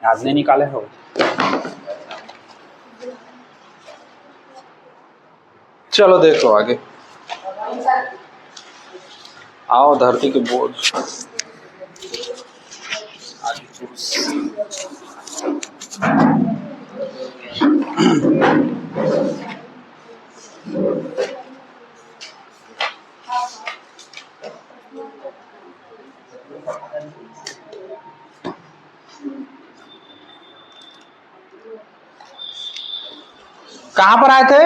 आज नहीं निकाले हो? चलो देखो आगे, आओ धरती के बोझ। कहाँ पर आए थे?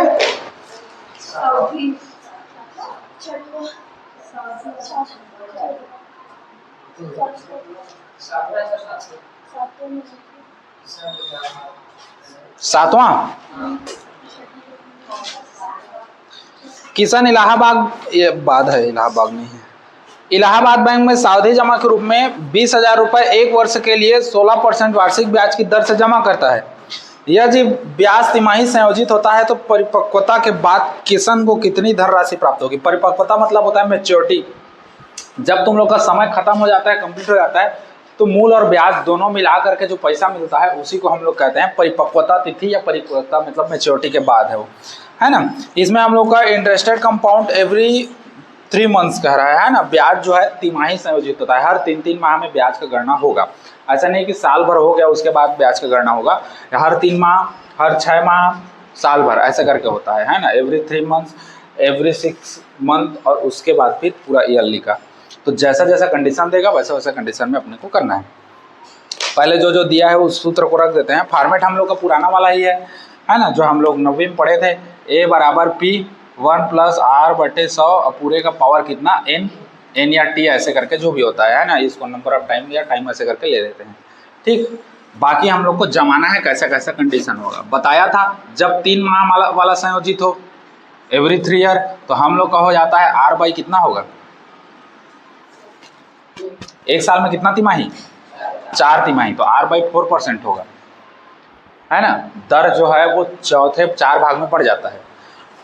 सातवां। किसान इलाहाबाद, ये बाद है, इलाहाबाद नहीं है। इलाहाबाद बैंक में सावधि जमा के रूप में 20,000 रुपये एक वर्ष के लिए 16% वार्षिक ब्याज की दर से जमा करता है। यह जब ब्याज तिमाही संयोजित होता है तो परिपक्वता के बाद किसान को कितनी धनराशि प्राप्त होगी? परिपक्वता मतलब होता है मैच्योरिटी। जब तुम लोग का समय खत्म हो जाता है, कंप्लीट हो जाता है, तो मूल और ब्याज दोनों मिला करके जो पैसा मिलता है उसी को हम लोग कहते हैं परिपक्वता तिथि, या परिपक्वता मतलब मैच्योरिटी के बाद है वो, है ना। इसमें हम लोग का इंटरेस्टेड कंपाउंड एवरी 3 मंथ्स कह रहा है ना। ब्याज जो है तिमाही संयोजित होता है, हर 3-3 माह में ब्याज का गणना होगा। ऐसा नहीं कि साल भर हो गया उसके बाद ब्याज का गणना होगा, हर 3 माह, हर 6 माह, साल भर, ऐसा करके होता है ना। एवरी 3 मंथ्स, एवरी 6 मंथ, और उसके बाद फिर पूरा ईयरली का। तो जैसा जैसा कंडीशन देगा वैसा वैसा कंडीशन में अपने को करना है। पहले जो जो दिया है उस सूत्र को रख देते हैं। फॉर्मेट हम लोग का पुराना वाला ही है ना, जो हम लोग 9वीं में पढ़े थे। ए बराबर P 1 + R/100 और पूरे का पावर कितना n या t ऐसे करके जो भी होता है ना, इसको नंबर ऑफ टाइम या टाइम ऐसे करके ले लेते हैं। ठीक, बाकी हम लोग को जमाना है कैसा कैसा कंडीशन होगा। बताया था जब 3 माह वाला संयोजित हो एवरी 3 ईयर, तो हम लोग का हो जाता है R बाई कितना होगा, एक साल में कितना तिमाही, 4 तिमाही, तो R बाई 4% होगा, है ना। दर जो है वो चौथे 4 भाग में पड़ जाता है।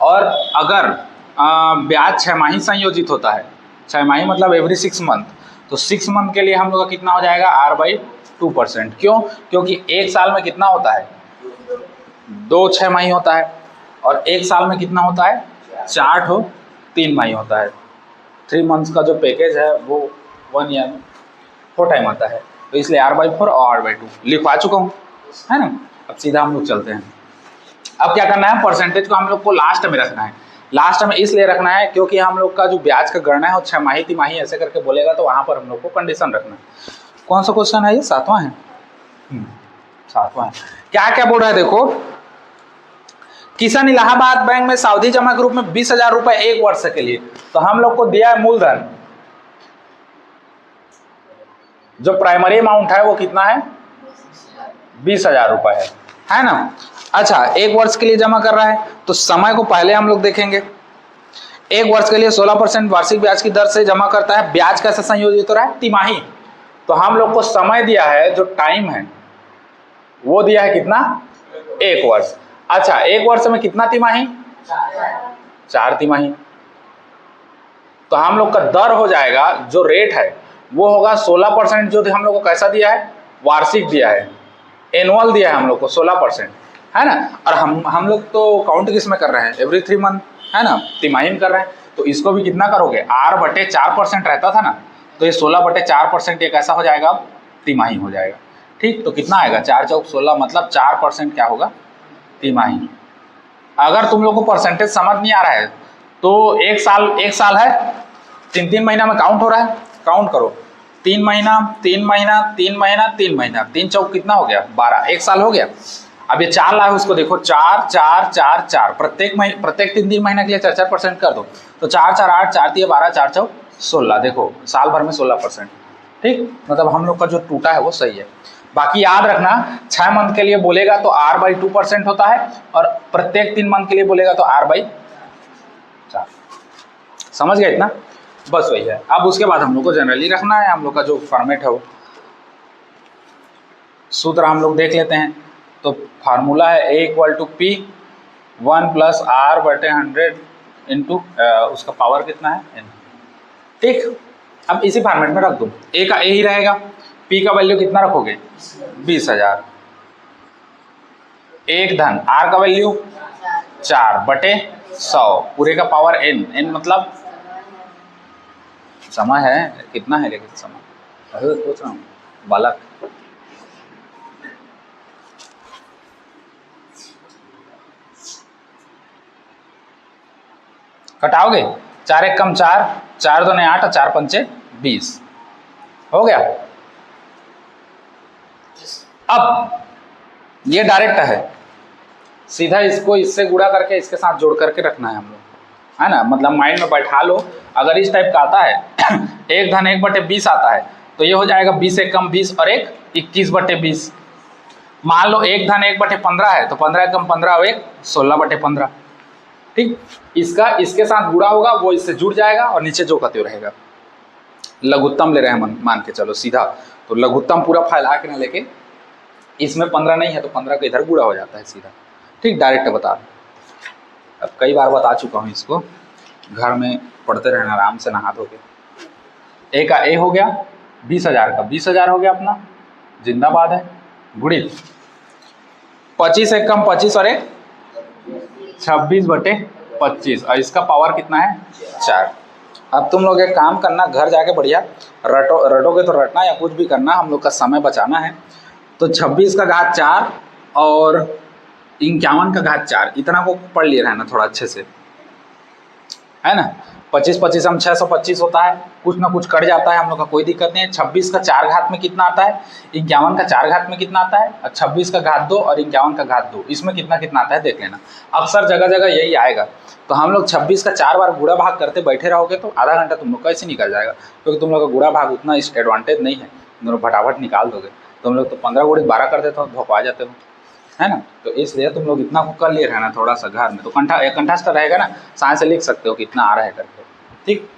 और अगर ब्याज 6 माही संयोजित होता है, 6 माही मतलब एवरी 6 मंथ, तो 6 मंथ के लिए हम लोग का कितना हो जाएगा, R बाई 2%। क्यों? क्योंकि एक साल में कितना होता है, 2 6 माही होता है, और एक साल में कितना होता है, 4 3 माही होता है। 3 मंथ्स का जो पैकेज है वो 1 ईयर में 4 टाइम आता है, तो इसलिए R बाई 4 और R बाई 2 लिखवा चुका हूँ, है ना। अब सीधा हम लोग चलते हैं। अब क्या करना है, परसेंटेज को हम लोग को लास्ट में रखना है। लास्ट में इसलिए रखना है क्योंकि हम लोग का जो ब्याज का गणना है वो 6 माही तिमाही ऐसे करके बोलेगा, तो वहाँ पर हम लोग को कंडीशन रखना है। कौन सा क्वेश्चन है ये, 7वां है, 7वां है। क्या क्या बोल रहा है देखो, किसान इलाहाबाद बैंक में सावधि जमा के रूप में 20,000 रुपये एक वर्ष के लिए, तो हम लोग को दिया है मूलधन, जो प्राइमरी अमाउंट है वो कितना है, 20,000 रुपये है ना। अच्छा, एक वर्ष के लिए जमा कर रहा है, तो समय को पहले हम लोग देखेंगे। एक वर्ष के लिए 16% वार्षिक ब्याज की दर से जमा करता है। ब्याज कैसे संयोजित हो रहा है, तिमाही, तो हम लोग को समय दिया है, जो टाइम है वो दिया है कितना, 1 वर्ष। अच्छा, 1 वर्ष में कितना तिमाही, 4 तिमाही, तो हम लोग का दर हो जाएगा, जो रेट है वो होगा 16%, जो हम लोग को कैसा दिया है, वार्षिक दिया है, एनुअल दिया है हम लोग को 16%, है ना। और हम लोग तो काउंट किस में कर रहे हैं, एवरी 3 मंथ, है ना, तिमाही में कर रहे हैं, तो इसको भी कितना करोगे, R/4% रहता था ना, तो ये 16/4% ये कैसा हो जाएगा, तिमाही हो जाएगा। ठीक, तो कितना आएगा, 4 चौक 16, मतलब 4% क्या होगा, तिमाही। अगर तुम लोग को परसेंटेज समझ नहीं आ रहा है तो एक साल है, 3-3 महीना में काउंट हो रहा है, काउंट करो, 3 महीना 3 महीना 3 महीना 3 महीना, 3 चौक कितना हो गया, 12, एक साल हो गया। अब ये 4 लाए, उसको देखो, 4 4 4 4, प्रत्येक 3-3 महीना के लिए 4-4% कर दो, तो 4 4 8 4 3 12 4 चौक 16, देखो साल भर में 16%। ठीक, मतलब हम लोग का जो टूटा है वो सही है। बाकी याद रखना, 6 मंथ के लिए बोलेगा तो R बाई 2% होता है, और प्रत्येक 3 मंथ के लिए बोलेगा तो R बाई 4। समझ गए इतना, बस वही है। अब उसके बाद हम लोग को जनरली रखना है, हम लोग का जो फॉर्मेट है वो सूत्र हम लोग देख लेते हैं। तो फार्मूला है A = P 1 + R/100 इंटू उसका पावर कितना है, n, ठीक, अब इसी फॉर्मेट में रख दूं, ए का ए ही रहेगा, पी का वैल्यू कितना रखोगे 20,000, एक धन आर का वैल्यू 4/100, पूरे का पावर एन, एन मतलब समय है, कितना है लेकिन समय, अरे पूछ रहा हूँ बालक, कटाओगे 4 एक कम 4, 4 दूने 8 और 4 पंचे 20, हो गया। अब ये डायरेक्ट है, सीधा इसको इससे गुणा करके इसके साथ जोड़ करके रखना है हम लोग, है ना, मतलब माइंड में बैठा लो। अगर इस टाइप का आता है एक धन 1/20 आता है तो ये हो जाएगा 20 एक कम 20 और एक 21/20। मान लो एक धन 1/15 है तो 15 एक कम 15 और एक 16/15, ठीक, इसका इसके साथ गुणा होगा, वो इससे जुड़ जाएगा और नीचे जो कत्यो रहेगा। लघुत्तम ले रहे हैं मान के चलो सीधा, तो लघुत्तम पूरा फैला के ना लेके, इसमें 15 नहीं है तो 15 का इधर गुणा हो जाता है सीधा, ठीक, डायरेक्ट बता। अब कई बार बता चुका हूँ इसको, घर में पढ़ते रहना आराम से नहा धो के। ए का ए हो गया 20,000 का 20,000 हो गया अपना, जिंदाबाद है, गुणित 25 एक कम 25 और एक 26/25 और इसका पावर कितना है 4। अब तुम लोग एक काम करना, घर जाके बढ़िया रटोगे तो रटना या कुछ भी करना, हम लोग का समय बचाना है। तो 26 का घात 4 और 51 का घात 4, इतना को पढ़ लिए रहना थोड़ा अच्छे से, है ना। 25 हम 625 होता है, कुछ ना कुछ कट जाता है हम लोग का, कोई दिक्कत नहीं है। 26 का 4 घात में कितना आता है, 51 का 4 घात में कितना आता है, और 26 का घात 2 और 51 का घात 2, इसमें कितना कितना आता है देख लेना। अक्सर जगह जगह यही आएगा, तो हम लोग 26 का 4 बार गुणा भाग करते बैठे रहोगे तो आधा घंटा तुम लोग कैसे निकल जाएगा, क्योंकि तुम लोग का गुणा भाग उतना इस एडवांटेज नहीं है, तुम लोग फटाफट निकाल दोगे। तुम लोग तो 15 गुणित 12 कर देते हो, धोखा जाते हो, है ना। तो इसलिए तुम लोग इतना को कर लिए रहना थोड़ा सा घर में, तो कंठस्थ रहेगा ना, साइंस से लिख सकते हो कितना आ रहा है करके, ठीक।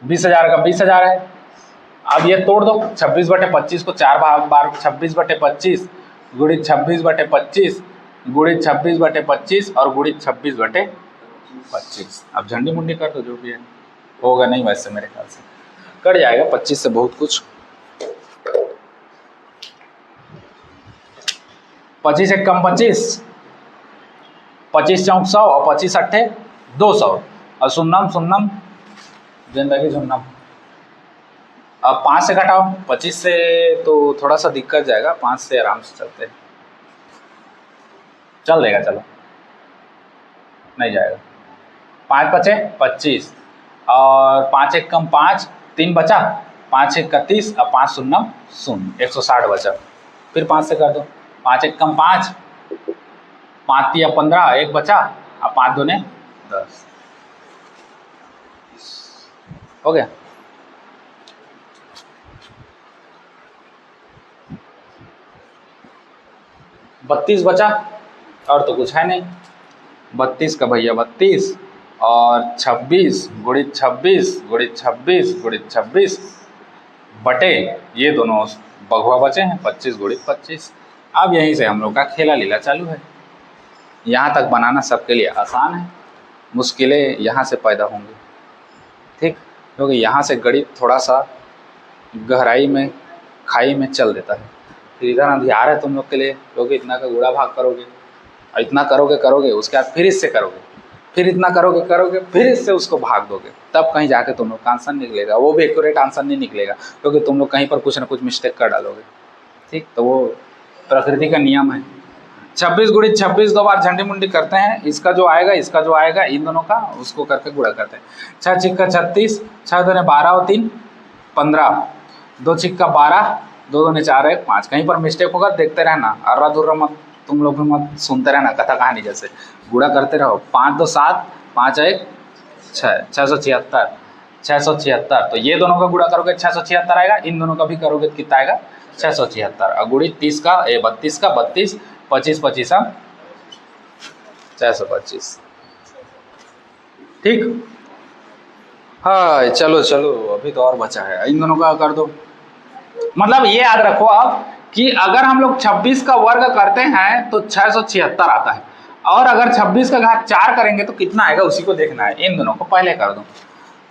20,000 का 20,000 है। अब ये तोड़ दो, 26/25 को 4 बार 26/25 गुणित 26/25 गुणित 26/25 और गुणित 26/25। अब झंडी मुंडी कर दो, जो भी है होगा नहीं, वैसे मेरे ख्याल से कट जाएगा 25 से बहुत कुछ। 25 एक कम 25, 25 चौक 100 और 25 अट्ठे 200 और सुन्नम सुन्नम जिंदगी सुन्नम। अब 5 से घटाओ, 25 से तो थोड़ा सा दिक्कत जाएगा, 5 से आराम से चलते हैं, चल देगा, चलो नहीं जाएगा। 5 बचे 25 और 5 एक कम 5, 3 बचा, 5 एक 31 और 5 सुन्नम शून्य, 160 बचा। फिर 5 से कर दो, 5 एक कम 5, 5 या 15, 1 बचा और 5 दूने 10, हो गया। बत्तीस बचा और तो कुछ है नहीं, 32 का भैया 32 और 26 गुणित 26 गुणित 26 गुणित 26 बटे ये दोनों बघुआ बचे हैं 25 गुणित 25। अब यहीं से हम लोग का खेला लीला चालू है। यहाँ तक बनाना सबके लिए आसान है, मुश्किलें यहाँ से पैदा होंगी, ठीक, क्योंकि यहाँ से गणित थोड़ा सा गहराई में खाई में चल देता है। फिर इधर अंधियार है तुम लोग के लिए, क्योंकि इतना का गुणा भाग करोगे और इतना करोगे उसके बाद फिर इससे करोगे, फिर इतना करोगे फिर इससे उसको भाग दोगे, तब कहीं जाके तुम लोग का आंसर निकलेगा। वो भी एक्यूरेट आंसर नहीं निकलेगा, क्योंकि तुम लोग कहीं पर कुछ ना कुछ मिस्टेक कर डालोगे, ठीक। तो वो प्रकृति का नियम है। 26 गुणित 26 दो बार झंडी मुंडी करते हैं, इसका जो आएगा इन दोनों का उसको करके गुणा करते हैं। 6 छिक्का 36, 6 दूने 12 और 3 15, 2 छिक्का 12, 2 दूने 4 1 5। कहीं पर मिस्टेक होगा देखते रहना, अर्रा दुर्रा मत तुम लोग भी मत सुनते रहना कथा कहानी जैसे, गुणा करते रहो। 5 2 7, 5 1 6, 676, 676। तो ये दोनों का गुणा करोगे 676 आएगा, इन दोनों का भी करोगे तो कितना आएगा 676। और गुणित 30 का 32 का 32, 25 25 625, ठीक। हाँ चलो अभी तो और बचा है, इन दोनों का कर दो। मतलब ये याद रखो आप कि अगर हम लोग 26 का वर्ग करते हैं तो 676 आता है, और अगर 26 का घात 4 करेंगे तो कितना आएगा उसी को देखना है। इन दोनों को पहले कर दो,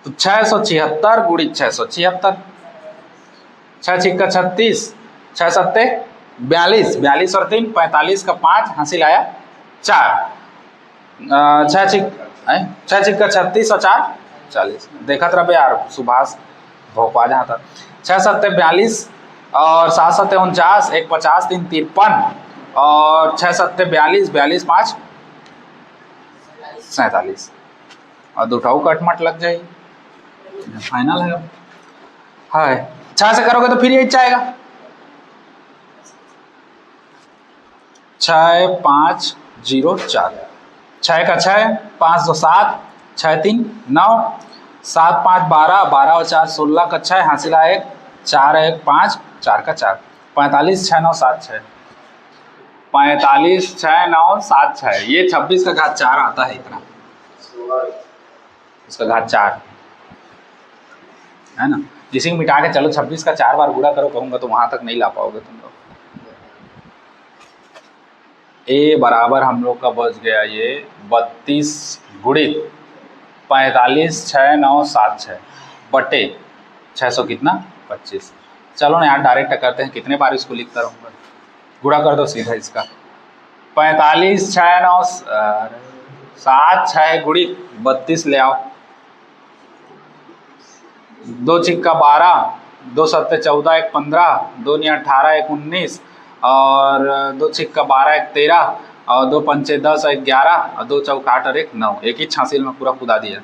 तो 676 गुणित 676, 6 छिक्का 36, 6 सत्ते 42, 42 और 3 45 का 5 हासिल आया 4, 6 छिक्का 36 और 4 40। देखा था यार सुभाष भोपाल जहाँ था। 6 सत्ते 42 और 7 सत्ते 49, 1 50, 3 53 और 6 सत्ते 42, 42 5 47 और दूठाऊ कटमट लग जाएगी। फाइनल है अब। हाय 6 से करोगे तो फिर यही जाएगा 6 5 0 4, 6 का 6, 5 2 7, 6 3 9, 7 5 12, 12 और 4 16 का 6 हासिल आया 1, 4 1 5, 4 का 4, 45 6 9 7 6, 45 6 9 7 6, ये 26 का घात 4 आता है इतना, इसका घात 4 है ना। इसी को मिटा के चलो 26 का 4 बार गुणा करो कहूँगा तो वहां तक नहीं ला पाओगे तुम लोग। ए बराबर हम लोग का बच गया ये 32 गुणित 45 6 9 7 6 बटे 600 कितना 25। चलो ना यार डायरेक्ट करते हैं, कितने बार इसको लिखता रहूँगा, गुणा कर दो सीधा इसका। 45 6 9 7 6 गुणित 32 ले आओ, 2 छिक्का 12, 2 सत्ते 14 1 15, 2 नी 18 1 19 और 2 छिक्का 12 1 13 और 2 पंचे 10 1 11 और 2 चौक 8 और 1 9, एक ही छासिल में पूरा कुदा दिया।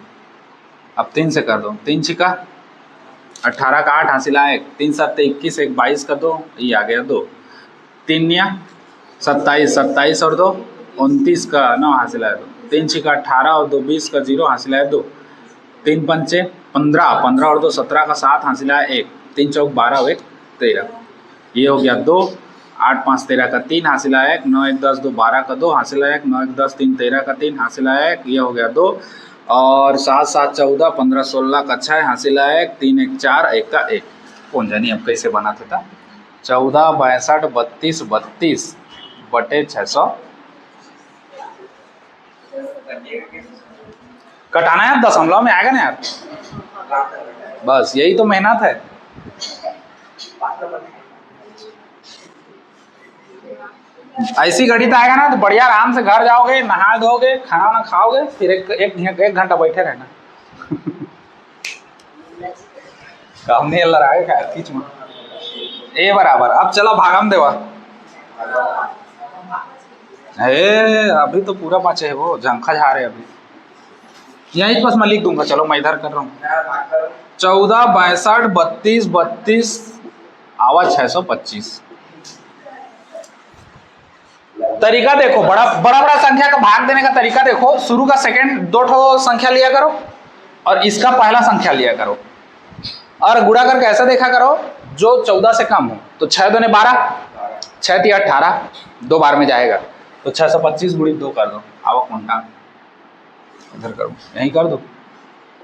अब 3 से कर दो, 3 छिक्का 18 का 8 हासिल आया 1, 3 सत्ते 21 1 22 का 2, ये आ गया 2, 3 निया 27 27 और 2 29 का 9 हासिल आया 2, 3 छिक्का 18 और 2 20 का 0 हासिल आया 2, 3 पंचे 15 15 और 2 17 का 7 हासिल आया 1, 3 चौक 12 और 1 13, ये हो गया 2, 8 5 13 का 3 हासिल आया 1, 9 1 10 2 12 का 2 हासिल आया 1, 9 1 10 3 13 का 3 हासिल आया 1, ये हो गया 2 और 7 7 14 15 16 का 6 हासिल आया 1, 3 1 4 1 का 1। कौन जानी अब कैसे बना था 14 62 32 32 बटे 600 कटाना है, दशमलव में आएगा ना यार, बस यही तो मेहनत है। ऐसी गणित आएगा ना तो बढ़िया आराम से घर जाओगे, नहा धोगे, खाना वाना खाओगे, फिर एक घंटा बैठे रहना। काम नहीं लड़ाएगा खींच में ए बराबर। अब चलो भागम देवा, अभी तो पूरा बचे है वो झंखा झा रहे अभी, यहीं बस मैं लिख दूंगा। चलो मैं इधर कर रहा हूँ 14 62 32 32 आवा 625। तरीका देखो, बड़ा बड़ा संख्या का भाग देने का तरीका देखो, शुरू का सेकंड 2 ठो संख्या लिया करो और इसका पहला संख्या लिया करो और गुणा करके ऐसा देखा करो जो 14 से कम हो। तो 6 दूने 12, 6 3 18, 2 बार में जाएगा तो 625 गुणित 2 कर दो। आवक कौनटा इधर करो, यहीं कर दो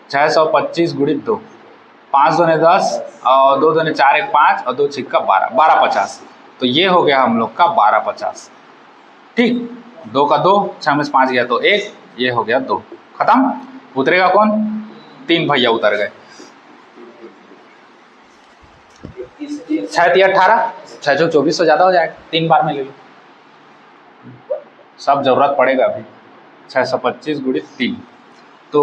625 गुणित 2, 5 दूने 10 और 2 दूने 4 1 5 और 2 छिक्का 12 12 50। तो ये हो गया हम लोग का 12 50। ठीक, 2 का 2, 6 में 5 गया तो 1, ये हो गया 2, खत्म। उतरेगा कौन, 3 भैया उतर गए। 6 3 18, 6 चौक 24 तो ज्यादा हो जाएगा, 3 बार में ले लो, सब जरूरत पड़ेगा अभी। 625 गुणित 3, तो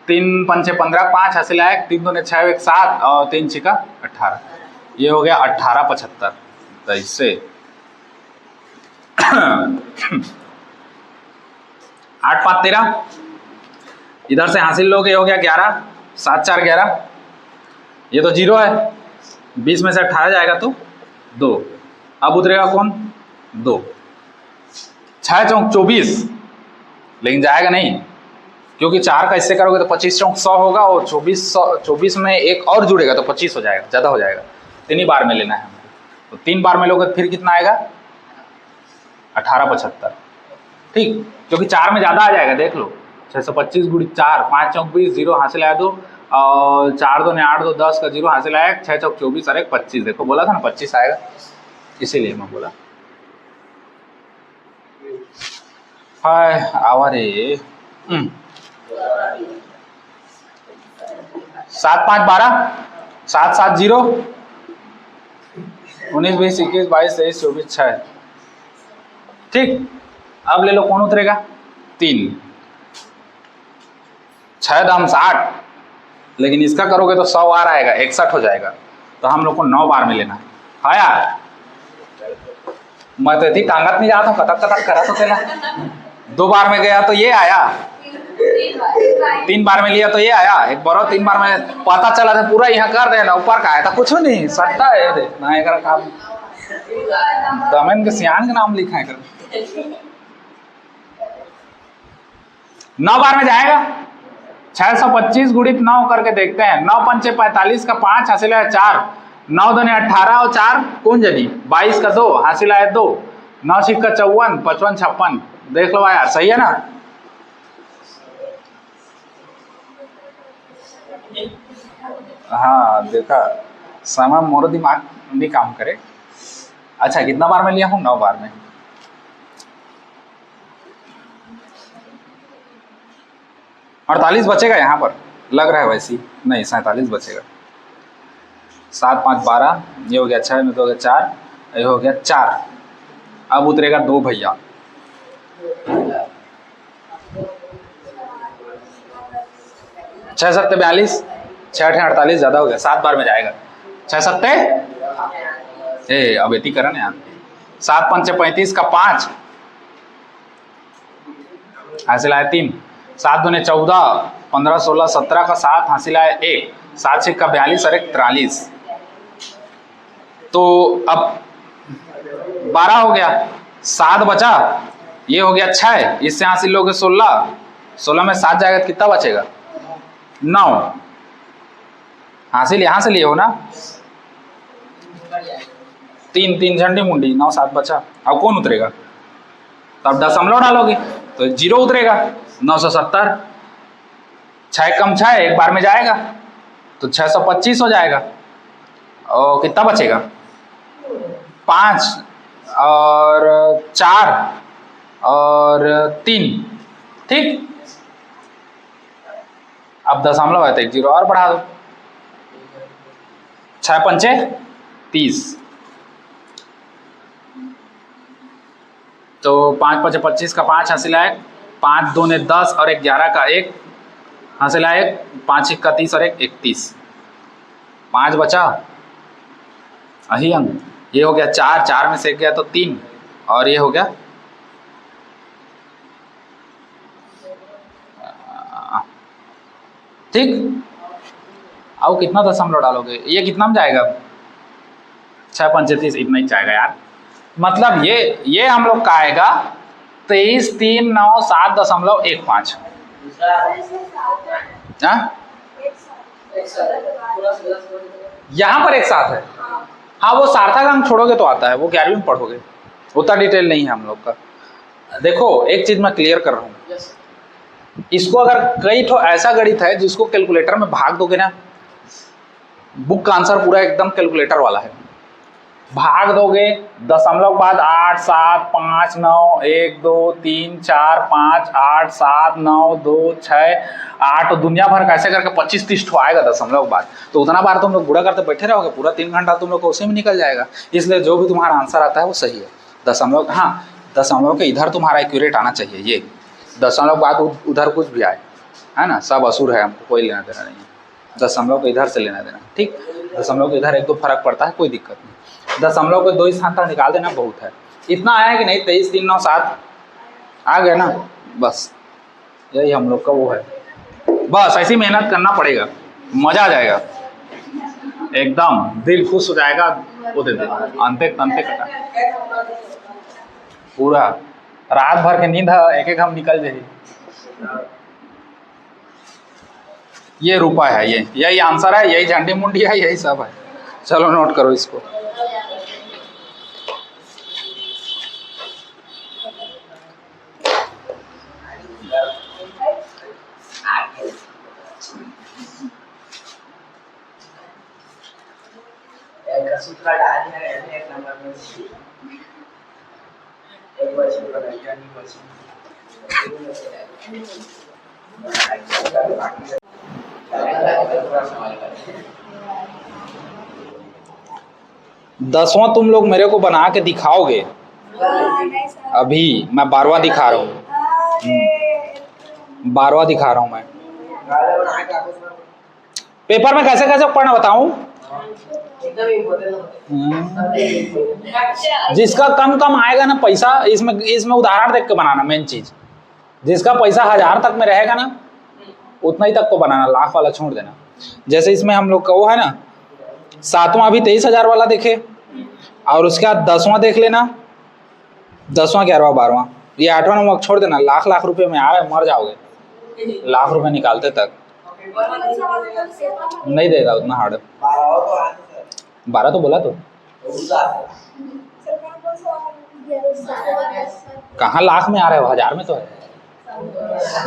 3 पंचे 15 5 हासिल आया, 3 दूने 6 1 7 और 3 छिका 18, ये हो गया 18 75। तो इससे 8 5 13, इधर से हासिल लोगे, ये हो गया 11 7 4 11, ये तो 0 है, 20 में से 18 जाएगा तो 2, अब उतरेगा कौन 2, 6 चौक 24, लेकिन जाएगा नहीं क्योंकि 4 का इससे करोगे तो 25 चौक 100 होगा और 24 में एक और जुड़ेगा तो 25 हो जाएगा, ज़्यादा हो जाएगा। 3 ही बार में लेना है तो 3 बार में लोगे फिर कितना आएगा 18 75। ठीक, क्योंकि 4 में ज़्यादा आ जाएगा, देख लो 625 गुणित 4, 5 चौक 20, 0 हासिल आया 2 और 4 2 8 2 10 का 0 हासिल आया, 6 चौक 24 और 1 25। देखो बोला था ना 25 आएगा, इसीलिए मैं बोला। हाय आवा रे 7 5 12, 7 7 0, 19 20 21 22 23 24 6। ठीक, अब ले लो कौन उतरेगा? 3। 6 दाम 60, लेकिन इसका करोगे तो 100 बार आएगा, 61 हो जाएगा। तो हम लोग को 9 बार में लेना है। हाँ यार, मैं तो इतनी टांगत नहीं जाता हूँ, कतक कतक करा तो तेला। 2 बार में गया तो ये आया, 3 बार में लिया तो ये आया, एक बार और 3 बार में पता चला था पूरा यहाँ कर देना, ऊपर का आया था कुछ नहीं, सट्टा है दे ना एक काम। दमन के सियान का नाम लिखा है कर। 9 बार में जाएगा। 625 गुणित 9 करके देखते हैं। 9 पंचे 45 का 5 हासिल है 4, 9 दूने 18 और 4 कौन जनी 22 का 2 हासिल है 2, 9 सिक्का 54, 55 56। देख लो यार, सही है ना? हाँ देखा, समय मोर दिमाग नहीं काम करे। अच्छा कितना बार में लिया हूँ? 9 बार में। और 48 बचेगा यहाँ पर, लग रहा है वैसी नहीं, 47 बचेगा। 7 5 12, ये हो गया 6 में 2 हो गया 4, ये हो गया 4। अब उतरेगा 2 भैया। 6 7 42, 6 8 48 ज्यादा हो गया, 7 बार में जाएगा। 6 7 अब एटी करा ना यार। 7 5 35 का 5 हासिल आया 3, 7 दूने 14, 15 16 17 का 7 हासिल आया 1, 7 6 का 42 और 1 43। तो अब 12 हो गया, 7 बचा, ये हो गया 6, इससे हासिल लोगे 16, 16 में 7 जाएगा तो कितना बचेगा? 9। हासिल यहाँ से लिए हो ना, 3 3 झंडी मुंडी, 9 7 बचा। अब कौन उतरेगा? तब दशमलव डालोगे तो 0 उतरेगा। 970, 6 कम 6 एक बार में जाएगा तो 625 हो जाएगा। और कितना बचेगा? 5 और 4 और 3। ठीक, अब दशमलव है तो 1 0 और बढ़ा दो। 6 पंचे 30, तो 5 5 25 का 5 हासिल आए, 5 2 ने 10 और 11 का 1 हासिल आए, 5 1 का 30 और 1 31। 5 बचा, यही अंक। ये हो गया 4, 4 में से गया तो 3, और ये हो गया ठीक। अब कितना दशमलव डालोगे? ये कितना में जाएगा? 6 पंचे 30, इतना ही जाएगा यार। मतलब ये हम लोग का आएगा 23 3 9 7.15। यहाँ पर एक साथ है। हाँ वो सार्थक अंक छोड़ोगे तो आता है, वो 11वीं में पढ़ोगे, उतना डिटेल नहीं है हम लोग का। देखो एक चीज मैं क्लियर कर रहा हूँ, इसको अगर कई तो ऐसा गणित है जिसको कैलकुलेटर में भाग दोगे ना, बुक का आंसर पूरा एकदम कैलकुलेटर वाला है। भाग दोगे, दशमलव बाद 8 7 5 9 1 2 3 4 5 8 7 9 2 6 8, दुनिया भर कैसे करके 25 30 ठो आएगा दशमलव बाद। तो उतना बार तुम लोग गुणा करते बैठे रहोगे, पूरा 3 घंटा तुम लोग को उसी में निकल जाएगा। इसलिए जो भी तुम्हारा आंसर आता है वो सही है। दशमलव, हाँ दशमलव के इधर तुम्हारा एक्यूरेट आना चाहिए। ये दशमलव बाद उधर कुछ भी आए, है ना, सब असुर है, हमको कोई लेना देना नहीं है। दशमलव को इधर से लेना देना, ठीक। दशमलव को इधर 1 2 फर्क पड़ता है, कोई दिक्कत नहीं। दशमलव को 2 स्थान तक निकाल देना बहुत है। इतना आया कि नहीं, 23 3 9 7 आ गया ना, बस यही हम लोग का वो है। बस ऐसी मेहनत करना पड़ेगा, मजा आ जाएगा, एकदम दिल खुश हो जाएगा। वो दे दे अंते तंते कटा, पूरा रात भर के नींद एक एक हम निकल जाए। ये रूपा है, ये यही आंसर है, यही झंडी मुंडी है, यही सब है। चलो नोट करो इसको। सूत्र डाल दिया है एक नंबर में, एक क्वेश्चन का नहीं क्वेश्चन 10वां तुम लोग मेरे को बना के दिखाओगे अभी। मैं 12वां दिखा रहा हूँ, 12वां दिखा रहा हूँ मैं। पेपर में कैसे कैसे पढ़ना बताऊं? जिसका कम कम आएगा ना पैसा, इसमें उदाहरण देख के बनाना। मेन चीज, जिसका पैसा 1000 तक में रहेगा ना उतना ही तक को बनाना, लाख वाला छोड़ देना। जैसे इसमें हम लोग का वो है ना 7वां अभी 23,000 वाला देखे, और उसके बाद 10वां देख लेना, 10वां 11वां 12वां, ये 8वां 9वां छोड़ देना। लाख लाख रुपए में आ रहा है, मर जाओगे लाख रुपए निकालते तक। नहीं देगा उतना हार्ड। 12 तो बोला तो कहाँ लाख में आ रहा है, 1000 में तो है।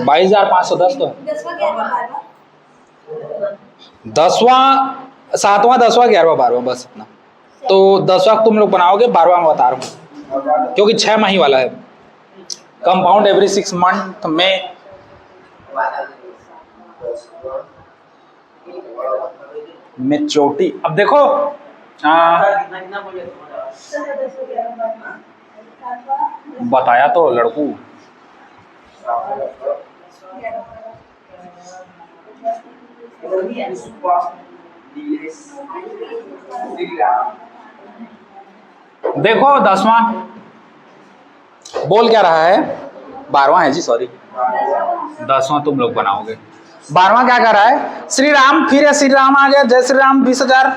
22,510 तो है। 10वां 7वां 10वां 11वां 12वां, बस इतना। तो 10वां तुम लोग बनाओगे, 12वां में बता रहा हूँ क्योंकि 6 माही वाला है। कंपाउंड एवरी 6 मंथ में चोटी। अब देखो बताया तो लड़कू। देखो 10वां बोल क्या रहा है, 12वां है जी, सॉरी 10वां तुम लोग बनाओगे। 12वां क्या कर रहा है, श्री राम, फिर श्री राम आ गया, जय श्री राम 20,000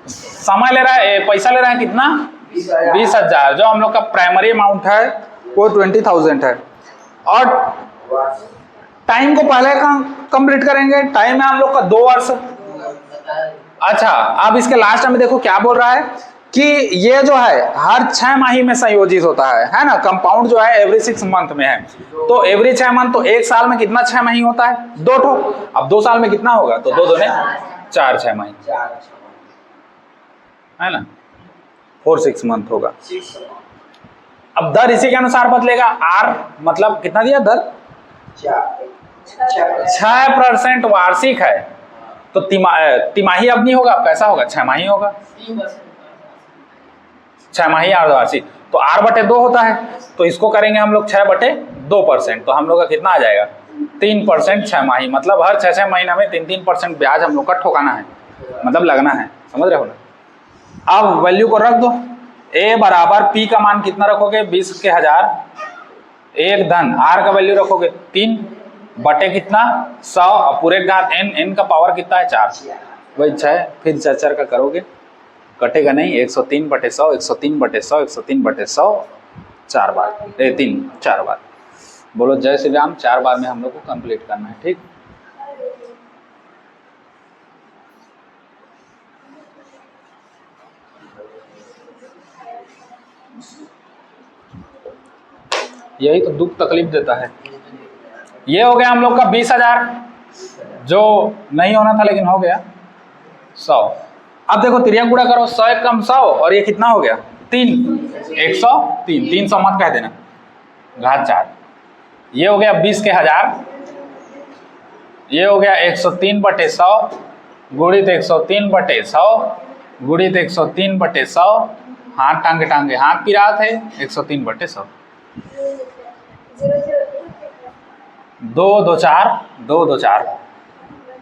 समय ले रहा है, पैसा ले रहा है कितना 20,000। जो हम लोग का प्राइमरी अमाउंट है वो 20,000 है। और टाइम को पहले कंप्लीट करेंगे, टाइम है हम लोग का 2 वर्ष। अच्छा, अब इसके लास्ट में देखो क्या बोल रहा है कि ये जो है हर 6 माही में संयोजित होता है ना। कंपाउंड जो है एवरी 6 मंथ में है, तो एवरी 6 मंथ, तो 1 साल में कितना 6 माही होता है, 2 ठो। अब 2 साल में कितना होगा, तो 2 दूने 4 6 माही है ना, 4 6 मंथ होगा। अब दर इसी के अनुसार बदलेगा। आर मतलब कितना दिया दर, 6% वार्षिक है, तो तिमाही अब नहीं होगा, अब कैसा होगा, 6 माही होगा। 6 माही अर्धवार्षिक, तो R/2 होता है, तो इसको करेंगे हम लोग 6/2%, तो हम लोग का कितना आ जाएगा 3% 6 माही। मतलब हर 6 महीना में 3% ब्याज हम लोग का ठोकाना है, मतलब लगना है, समझ रहे हो ना। अब वैल्यू को रख दो, A बराबर P का मान कितना रखोगे 20 के 1000, एक धन R का वैल्यू रखोगे 3 बटे कितना 100, पूरे घात n का पावर कितना है 4, वही 6, फिर 4 का करोगे, कटेगा नहीं, 103/100 103/100 103/100 4 बार, 4 बार बोलो जय श्री राम। 4 बार में हम लोग को कंप्लीट करना है, ठीक। यही तो दुख तकलीफ देता है। ये हो गया हम लोग का 20,000, जो नहीं होना था लेकिन हो गया 100। अब देखो तिरिया गुणा करो, 100 एक कम 100, और ये कितना हो गया 3, 103, 300 मत कह देना, घात 4। ये हो गया 20 के 1000, ये हो गया 103/100 गुणित 103/100 गुणित 103/100, हाथ टांगे टांगे हाथ पिरा थे, 103/100, 2 2 4 2 2 4,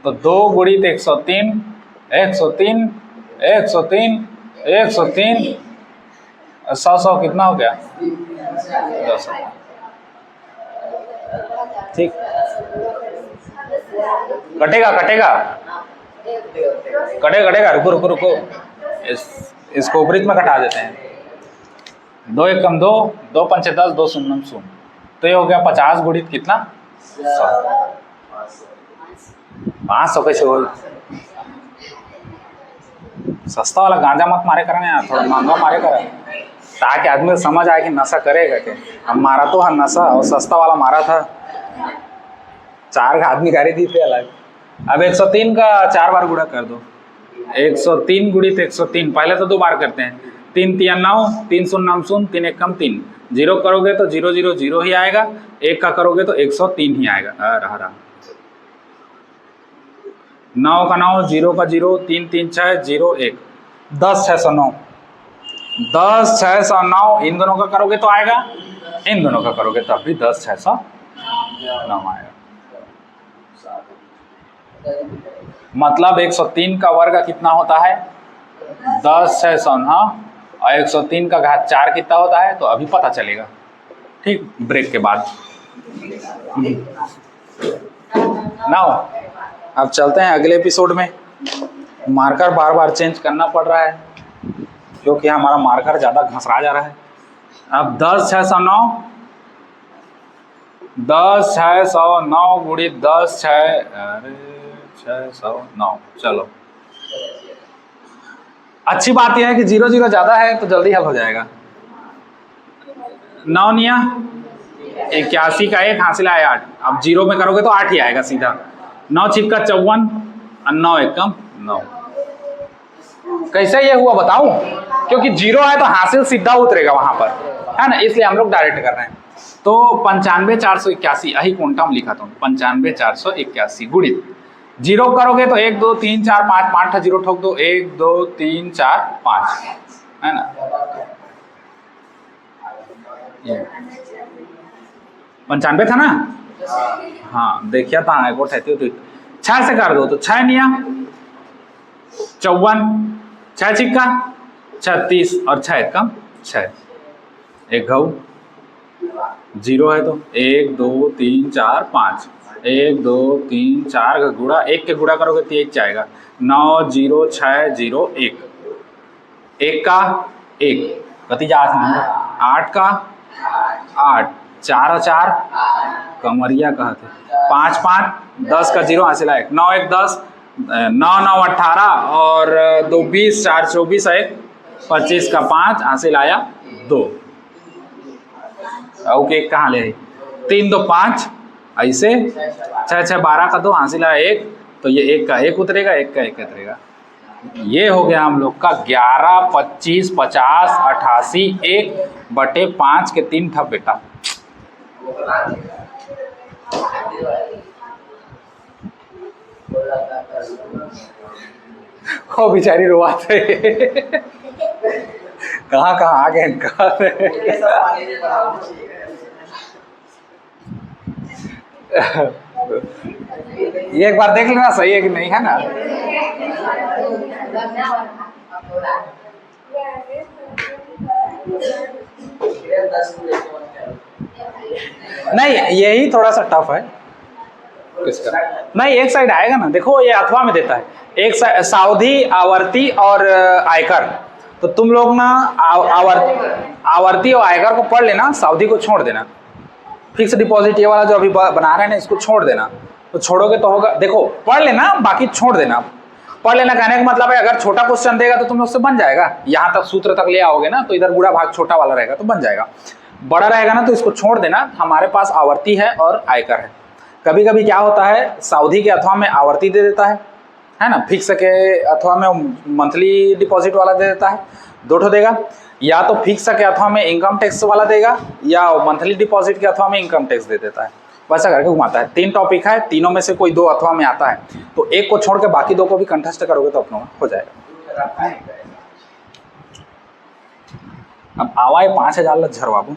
तो 2 गुणित 103 103 103 103 100 कितना हो गया 200, ठीक। कटेगा कटेगा कटेगा, रुको रुको, इसको ऊपरी में कटा देते हैं। 2 1 कम 2, 2 5 10, 2 0 0, तो ये हो गया 50 गुणित कितना 100, 500 कैसे हो। सस्ता वाला गांजा मत मारे करना यार, थोड़ा महंगा मारे करा, ताकि आदमी को समझ आए कि नशा करेगा के। हम मारा तो है नशा, और सस्ता वाला मारा था, 4 आदमी गाड़ी दी थे अलग। अब 103 का 4 बार गुणा कर दो, 103 गुणित 103, पहले तो 2 बार करते हैं, 3 3 9, 3 0 0, 3 1 कम 3, 0 करोगे तो 0 0 0 ही आएगा, 1 का करोगे तो 103 ही आएगा। रहा 9 का 9, 0 का 0, 3 3 6 0 1, 10 609, 10 609 इन दोनों का करोगे तो आएगा, इन दोनों का करोगे तब भी 10 609 आएगा। मतलब 103 का वर्ग कितना होता है 10 609 और 103 का घात 4 कितना होता है, तो अभी पता चलेगा, ठीक, ब्रेक के बाद। नाउ अब चलते हैं अगले एपिसोड में। मार्कर बार बार चेंज करना पड़ रहा है क्योंकि हमारा मार्कर ज़्यादा घसरा जा रहा है। अब 10 609, 10 609 गुणित 10 609, चलो अच्छी बात यह है कि 0 0 ज़्यादा है तो जल्दी हल हो जाएगा। 9 निया 81 का 1 हासिल आया 8, अब 0 में करोगे तो 8 ही आएगा सीधा। 9 छिक्का 54 और 9 एकम 9। कैसे ये हुआ बताऊं, क्योंकि 0 है तो हासिल सीधा उतरेगा वहां पर, है ना, इसलिए हम लोग डायरेक्ट कर रहे हैं। तो 95 481 यही क्वांटम लिखा था, 95 481 गुणित 0 करोगे तो 1 2 3 4 5 5 0 ठोक दो, 1 2 3 4 5, है ना, 95 था ना, हाँ देखिए था एक और 6 से कर दो तो 6 निया 54, 6 छिक्का 36 और 6 एकम 6, एक घऊ 0 है तो 1 2 3 4 5, 1 2 3 4 का गुणा, 1 के गुणा करोगे तो 1 जाएगा, 9 0 6 0 1, 1 का 1 कति जा 8 का 8, 4 4 कमरिया कहते, 5 5 10 का 0 हासिल है 9 1 10, 9 9 18 और 2 20, 4 24 1 25 का 5 हासिल आया 2। ओके कहाँ ले 3 2 5 ऐसे 6 6 12 का 2 हासिल आया 1, तो ये 1 का 1 उतरेगा, 1 का 1 उतरेगा। ये हो गया हम लोग का 11 25 50 88 1/5 के 3 ठप बेटा। ओ बेचारी रोवाते कहाँ कहाँ आ गए इनका ये एक बार देख लेना सही है कि नहीं, है ना। नहीं यही थोड़ा सा टफ है किसका, नहीं एक साइड आएगा ना, देखो ये अथवा में देता है, एक साइड सावधि आवर्ती और आयकर, तो तुम लोग ना आवर्ती और आयकर को पढ़ लेना, सावधि को छोड़ देना। फिक्स डिपॉजिट ये वाला जो अभी बना रहे हैं ना इसको छोड़ देना, तो छोड़ोगे तो होगा, देखो पढ़ लेना बाकी छोड़ देना। पढ़ लेना कहने का मतलब है अगर छोटा क्वेश्चन देगा तो तुम लोग से बन जाएगा, यहाँ तक सूत्र तक ले आओगे ना तो इधर बुरा भाग छोटा वाला रहेगा तो बन जाएगा, बड़ा रहेगा ना तो इसको छोड़ देना। हमारे पास आवर्ती है और आयकर है। कभी कभी क्या होता है सावधि के अथवा में आवर्ती दे देता है ना, फिक्स के अथवा में मंथली डिपॉजिट वाला दे देता है, दो ठो देगा, या तो फिक्स के अथवा में इनकम टैक्स वाला देगा या मंथली डिपॉजिट के अथवा में इनकम टैक्स दे देता है, वैसा करके घुमाता है। 3 टॉपिक है, तीनों में से कोई 2 अथवा में आता है, तो एक को छोड़ के बाकी 2 को भी कंटेस्ट करोगे तो अपना हो जाएगा। अब आवाए 5000 लग झरवाबू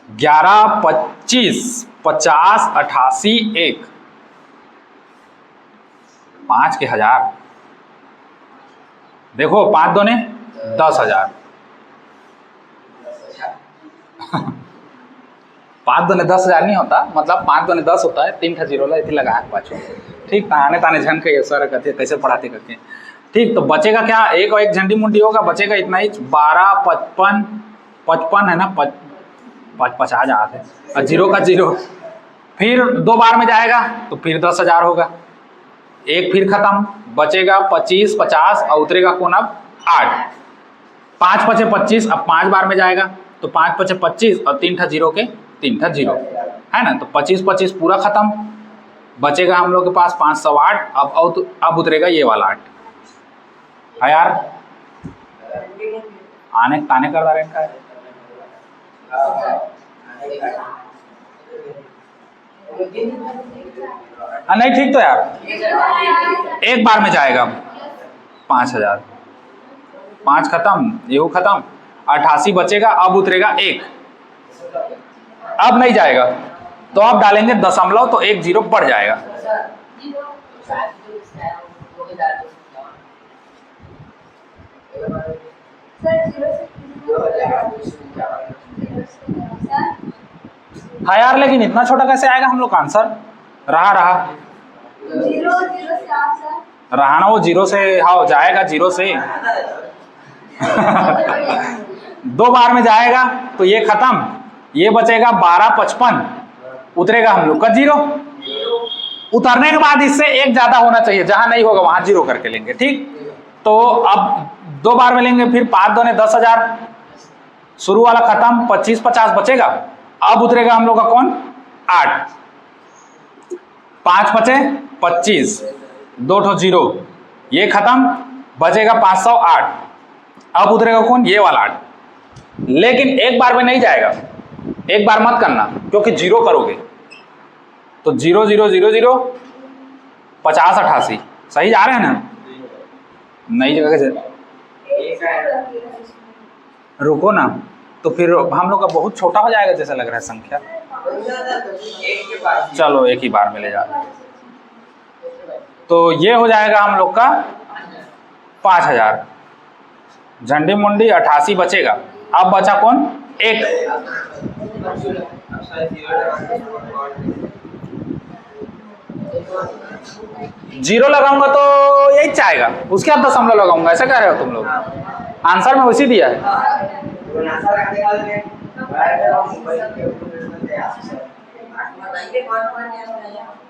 11 25 50 88 1 5 के 1000, देखो 5 2 ने 10,000 5 2 ने 10,000 नहीं होता, मतलब 5 2 ने 10 होता है, 3 0 लगा है पाँचों, ठीक, ताने ताने झन के सर कहते कैसे पढ़ाते करके, ठीक। तो बचेगा क्या, एक और एक झंडी मुंडी होगा, बचेगा इतना ही 12 55 55 है ना, 5 50 जाते हैं और 0 का 0, फिर 2 बार में जाएगा तो फिर 10,000 होगा, एक फिर खत्म, बचेगा 25 50 और उतरेगा कौन अब 8, 5 5 25, अब 5 बार में जाएगा तो 5 5 25 और 3 0 के 3 0 है ना, तो 25 25 पूरा खत्म, बचेगा हम लोग के पास 508, अब उतरेगा ये वाला 8 है यार, आने ताने कर रहे इनका नहीं ठीक तो यार, एक बार में जाएगा 5,000, 5 खत्म, ये खत्म, 88 बचेगा, अब उतरेगा 1, अब नहीं जाएगा तो अब डालेंगे दशमलव, तो 1 0 बढ़ जाएगा। हाँ यार, लेकिन इतना छोटा कैसे आएगा हम लोग का आंसर? रहा रहा ना वो 0 से, हाँ जाएगा 0 से 2 बार में जाएगा तो ये खत्म, ये बचेगा 12 55, उतरेगा हम लोग का 0। उतरने के बाद इससे 1 ज्यादा होना चाहिए, जहां नहीं होगा वहां 0 करके लेंगे, ठीक। तो अब 2 बार में लेंगे, फिर 5 दूने 10,000, शुरू वाला खत्म, 25 50 बचेगा, अब उतरेगा हम लोग का कौन? 8, 5 बचे 25, 2 ठो 0, ये खत्म, बचेगा 508, अब उतरेगा कौन? ये वाला 8। लेकिन एक बार में नहीं जाएगा, एक बार मत करना, क्योंकि 0 करोगे तो 0 0 0 0 50 88, सही जा रहे हैं ना? नई जगह से रुको ना, तो फिर हम लोग का बहुत छोटा हो जाएगा जैसा लग रहा है संख्या। चलो एक ही बार में ले जा, तो ये हो जाएगा हम लोग का 5,000, झंडी मुंडी 88 बचेगा, अब बचा कौन? 1। जीरो लगाऊंगा तो यही चाहेगा, उसके बाद दशमलव लगाऊंगा, ऐसा कह रहे हो तुम लोग? आंसर में वैसे दिया है।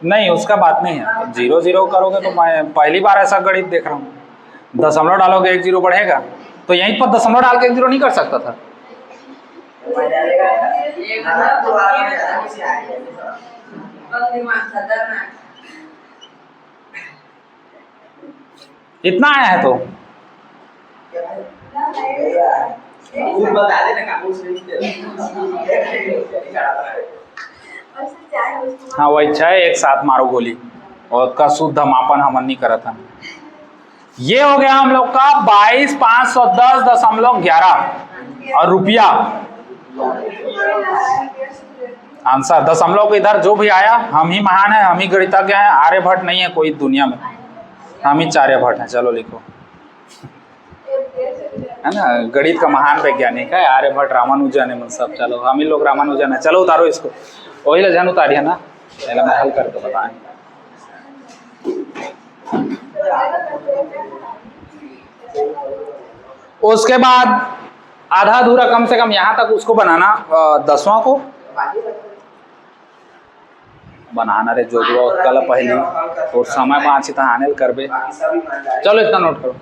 नहीं उसका बात नहीं है, तो 0 0 करोगे तो मैं पहली बार ऐसा गणित देख रहा हूँ। दशमलव डालोगे 1 0 बढ़ेगा, तो यहीं पर दशमलव डाल के 1 0 नहीं कर सकता था? इतना आया है तो हाँ वही 6 1 7 मारो गोली, और उसका शुद्ध मापन हम नहीं करा था। ये हो गया हम लोग का 22,510.11 और रुपया आंसर। दशमलव के इधर जो भी आया, हम ही महान है, हम ही गणितज्ञ हैं, आर्यभट्ट नहीं है कोई दुनिया में, हम ही चार्यभट्ट हैं। चलो लिखो, है ना, गणित का महान वैज्ञानिक है आर्यभट्ट, रामानुजन है सब। चलो हम ही लोग रामानुजन है। चलो उतारो इसको, वही लजन उतारिए ना, पहले मैं हल करके बताएं। उसके बाद आधा अधूरा कम से कम यहाँ तक उसको बनाना, 10वां को बनाना रे जो कल पहले और समय 5 आने कर बे। चलो इतना नोट करो।